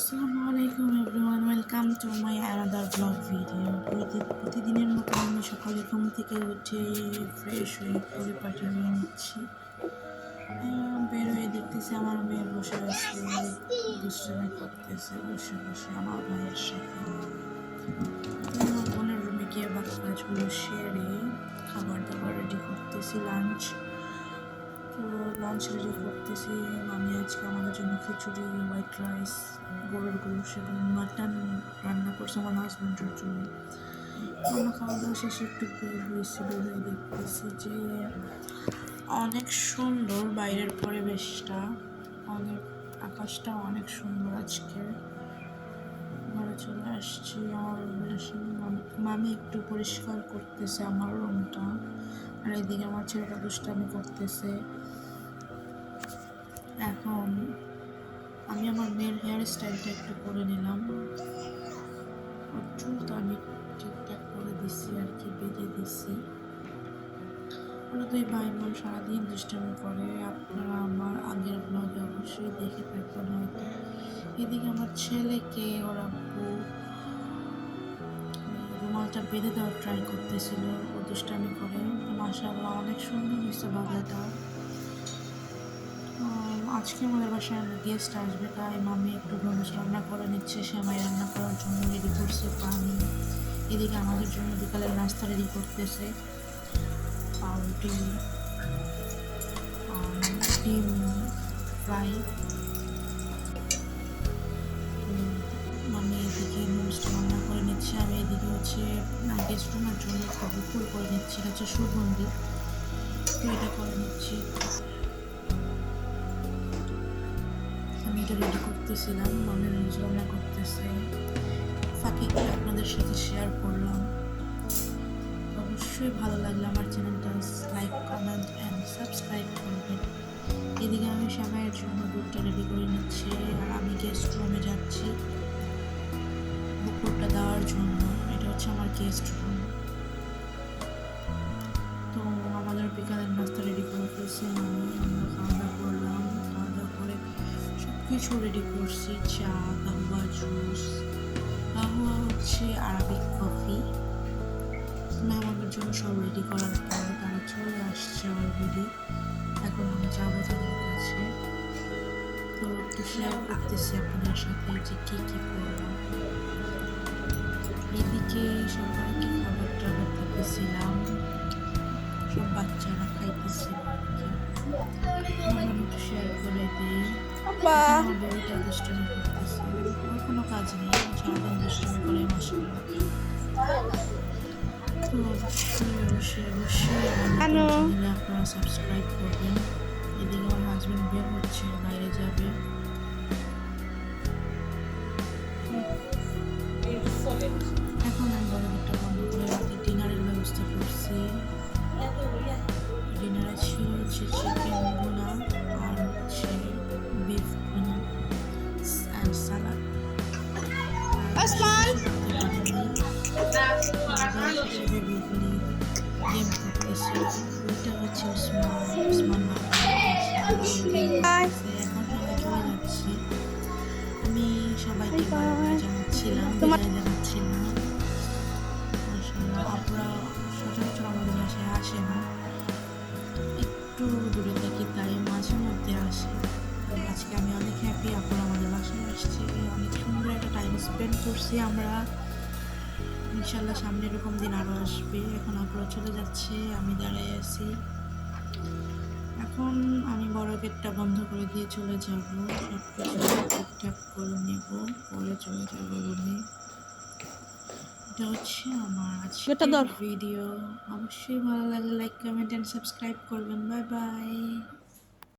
আসসালামু আলাইকুম everyone, welcome to my another blog video. প্রতিদিনের মতো আমি সকালে ঘুম থেকে উঠে ফ্রেশ হয়ে পরিপাটি হয়ে নিচ্ছি। বের হয়ে দেখতেছি আমার মেয়ে বসে আছে, দুষ্টামি করতেছে বসে বসে আমার ভাইয়ের সাথে। আমার বোনের রুমে গিয়ে বাকি কাজগুলো সেরে খাবার দাবার রেডি করতেছি, লাঞ্চ রেডি করতেছি। আমি আজকে আমাদের জন্য খিচুড়ি, হোয়াইট রাইস, গরুর গোশ এবং মাটন রান্না করছি আমার হাজব্যান্ডের জন্য। আমরা খাওয়া দাওয়া শেষে একটু বের হয়ে দেখতেছি যে অনেক সুন্দর বাইরের পরিবেশটা, আকাশটা অনেক সুন্দর। আজকে ঘরে চলে আসছি, আমার রুমে এসে মামি একটু পরিষ্কার করতেছে আমার রুমটা, আর এদিকে আমার ছেলেটা দুষ্টামি করতেছে। এখন আমি আমার মেয়ের হেয়ার স্টাইলটা একটু করে নিলাম, ওর চুলটা আমি ঠিকঠাক করে দিচ্ছি আর কি, বেঁধে দিচ্ছি। ওরা দুই ভাই বোন সারাদিন দুষ্টামি করে, আপনারা আমার আগের ব্লগে অবশ্যই দেখে থাকবেন হয়তো। এদিকে আমার ছেলেকে ওর আব্বু রুমালটা বেঁধে দেওয়ার ট্রাই করতেছিল, ও দুষ্টামি করে। মাশাআল্লাহ অনেক সুন্দর হয়েছে বাগাটা। আজকে আমাদের বাসায় গেস্ট আসবে, তাই মামি একটু ঢুঁড়স রান্না করে নিচ্ছে, সেমাই রান্না করার জন্য রেডি করছে পানি। এদিকে আমাদের জন্য বিকালের নাস্তা রেডি করতেছে, পাউরুটি, ডিম ফ্রাই। মামি এদিকে নুডলসটা রান্না করে নিচ্ছে, আমি এদিকে হচ্ছে গেস্ট রুমের জন্য খবর ফুল করে নিচ্ছি, এটা হচ্ছে সুগন্ধি, তো এটা করে নিচ্ছি। আমি এটা রেডি করতেছিলাম, মামি নুডলস রান্না করতেছে, ফাঁকে আপনাদের সাথে শেয়ার করলাম। অবশ্যই ভালো লাগলে আমার চ্যানেলটা লাইক, কমেন্ট অ্যান্ড সাবস্ক্রাইব করবেন। এদিকে আমি সেমাইয়ের জন্য দুধটা রেডি করে নিচ্ছি, আর আমি গেস্ট রুমে যাচ্ছি দুপুরটা দেওয়ার জন্য। এটা হচ্ছে আমার গেস্ট রুম। তো আমাদের বিকালের নাস্তা রেডি করে ফেলছি, আমরা খাওয়া দাওয়া করলাম। খাওয়া দাওয়া করে সব কিছু রেডি করছি, চা, কাহুয়া, জুস। কাহুয়া হচ্ছে আরবিক কফি। মেহমানদের জন্য সব রেডি করার পর তারা চলে আসছে অলরেডি। এখন আমি যাবো তাদের কাছে, তো একটু শেয়ার করতেছি আপনাদের সাথে যে কী কী করলাম। এদিকে সবাইকে খাবার টাবার দিতেছিলাম, সব বাচ্চারা খাইতেছিল আর কি। আমি একটু শেয়ার করে দিই। আমার বেবিটা দুষ্টামি করতেছে, ওর কোনো কাজ নেই, সারাদিন দুষ্টামি করে মাশাআল্লাহ। তো অবশ্যই আমার চ্যানেলে আপনারা সাবস্ক্রাইব করবেন। এদিকে আমার হাজব্যান্ড বের হচ্ছে, বাইরে যাবে। এখন আমি বড়টা বন্ধ করে রাতে ডিনারের ব্যবস্থা করছি। ডিনারে ছিল হচ্ছে চিকেন ভুনা আর হচ্ছে বিফ ভুনা অ্যান্ড সালাড। গেম করতেছে, ওইটা হচ্ছে উসমান এখন সবাই চলে যাচ্ছে। আমি সবাইকে জানাচ্ছিলাম, বিদায় জানাচ্ছিলাম। আপনারা সচরাচর আমাদের বাসায় আসে না, একটু দূরে থাকি, তাই মাঝে মধ্যে আসে। আজকে আমি অনেক হ্যাপি আপনারা আমাদের বাসায় আসছে, অনেক সুন্দর একটা টাইম স্পেন্ড করছি আমরা। ইনশাল্লাহ সামনে এরকম দিন আরও আসবে। এখন আপনারা চলে যাচ্ছে, আমি দাঁড়াই আছি। এখন আমি বড় গেটটা বন্ধ করে দিয়ে চলে যাব, সব কিছু ঠিকঠাক করে নেব, পরে চলে যাব রুমে। এটা হচ্ছে আমার আজকের ভিডিও। অবশ্যই ভালো লাগলে লাইক, কমেন্ট অ্যান্ড সাবস্ক্রাইব করবেন। Bye bye.